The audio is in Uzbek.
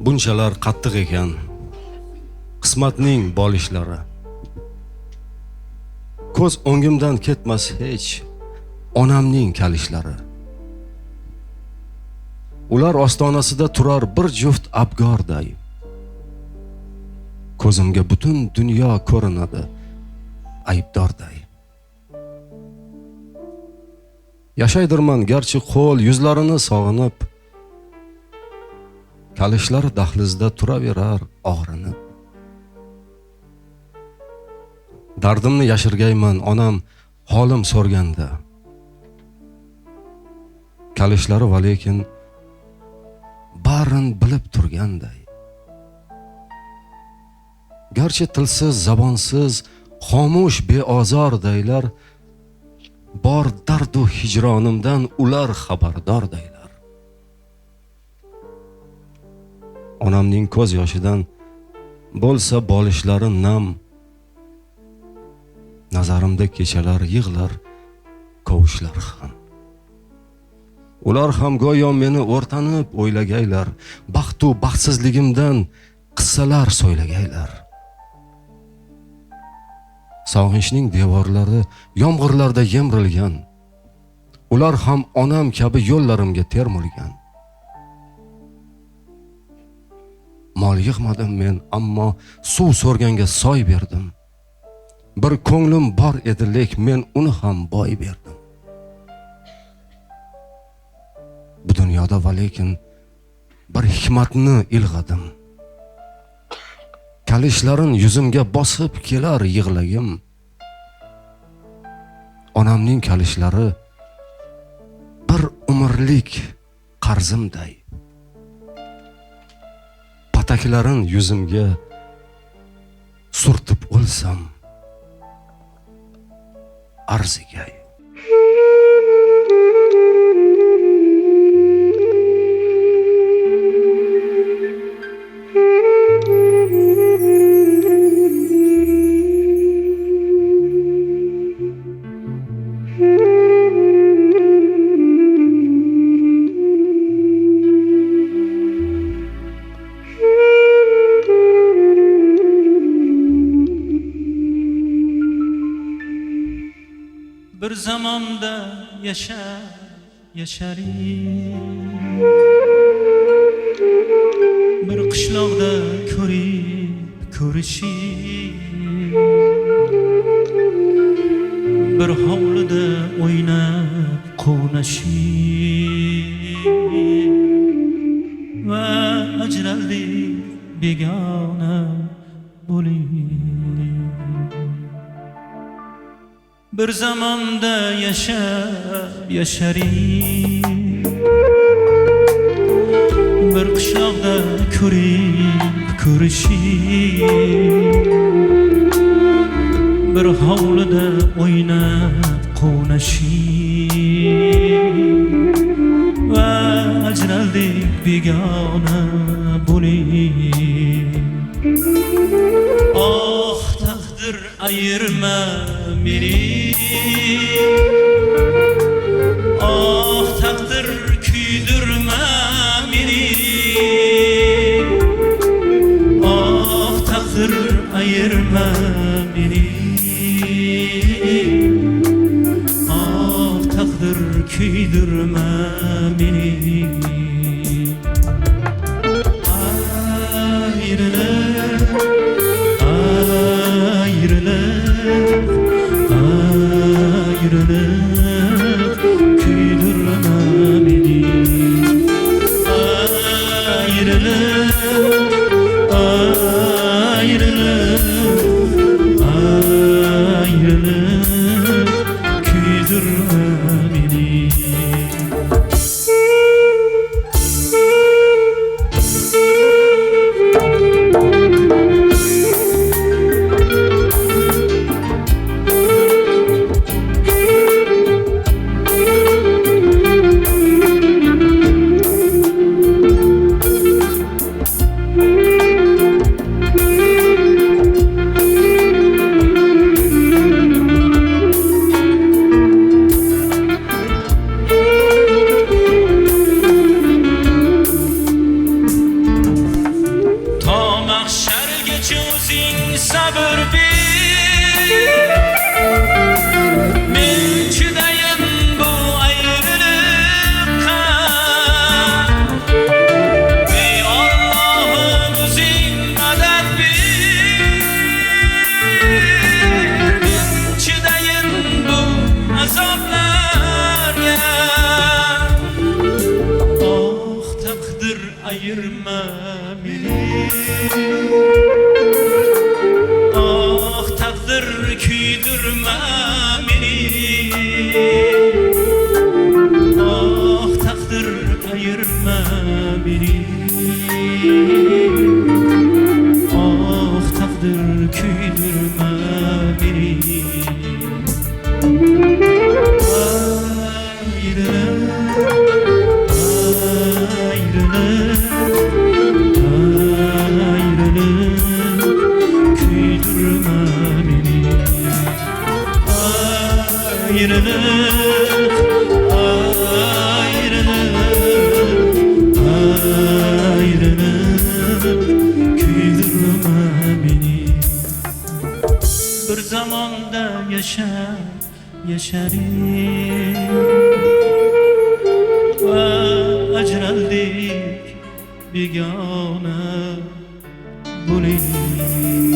Bunchalar qattiq ekan qismatning bolishlari. Ko'z o'ngimdan ketmas hech onamning kalishlari. Ular ostonasida turar bir juft abgorday. Ko'zimga butun dunyo ko'rinadi aybdorday. Yashaydirman garchi qo'l yuzlarini sog'inib, kalishlar dahlizda turaverar og'rinib. Dardimni yashirgayman onam holim so'rganda. Kalishlari va lekin barin bilib turganday. Garchi tilsiz, zabonsiz, xomush beozordaylar, bor dardu hijronimdan ular xabardordaylar. Onamning ko'z yoshidan bo'lsa bolishlari nam, nazarimda kechalar yig'lar, kovushlar ham. Ular ham go'yo meni o'rtanib o'ylagaylar, baxtu baxtsizligimdan qissalar so'ylagaylar. Sog'inchning devorlari yomg'irlarda yemrilgan. Ular ham onam kabi yo'llarimga termilgan. Mol yig'madim men, ammo suv so'rganga soy berdim. Bir ko'nglim bor edi, lek men uni ham boy berdim. Bu dunyoda va lekin bir hikmatni ilg'adim. Kalishlarin yuzimga bosib kelar yig'lagim. Onamning kalishlari bir umrlik qarzimday. Pataklarin yuzimga surtib o'lsam arzigay. Bir zamanda yaşarım, bir qishloqda ko'rishib, bir hovlida o'ynab quvnashib va ajraldik begona bo'lib. Bir zamanda yaşarım, bir qishloqda ko'rishib, bir hovlida o'ynab quvnashib va ajraldik begona bo'lib. Oh taqdir ayirma meni, oh taqdir kuydirma meni, oh taqdir ayirma meni, oh taqdir kuydirma meni. Ayrılık kuydirma beni. Ayrılık, ayrılık, ayrılık kuydirma beni. o'zing sabr ber, men chidayin bu ayriliqqa. Ey Allohim o'zing madad ber, men chidayin bu azoblarga. Oh taqdir ayirma meni, oh taqdir kuydirma meni, oh taqdir ayirma meni, oh taqdir kuydirma meni. Bir zamanda yaşarik ve ajraldik begona bo'laylik.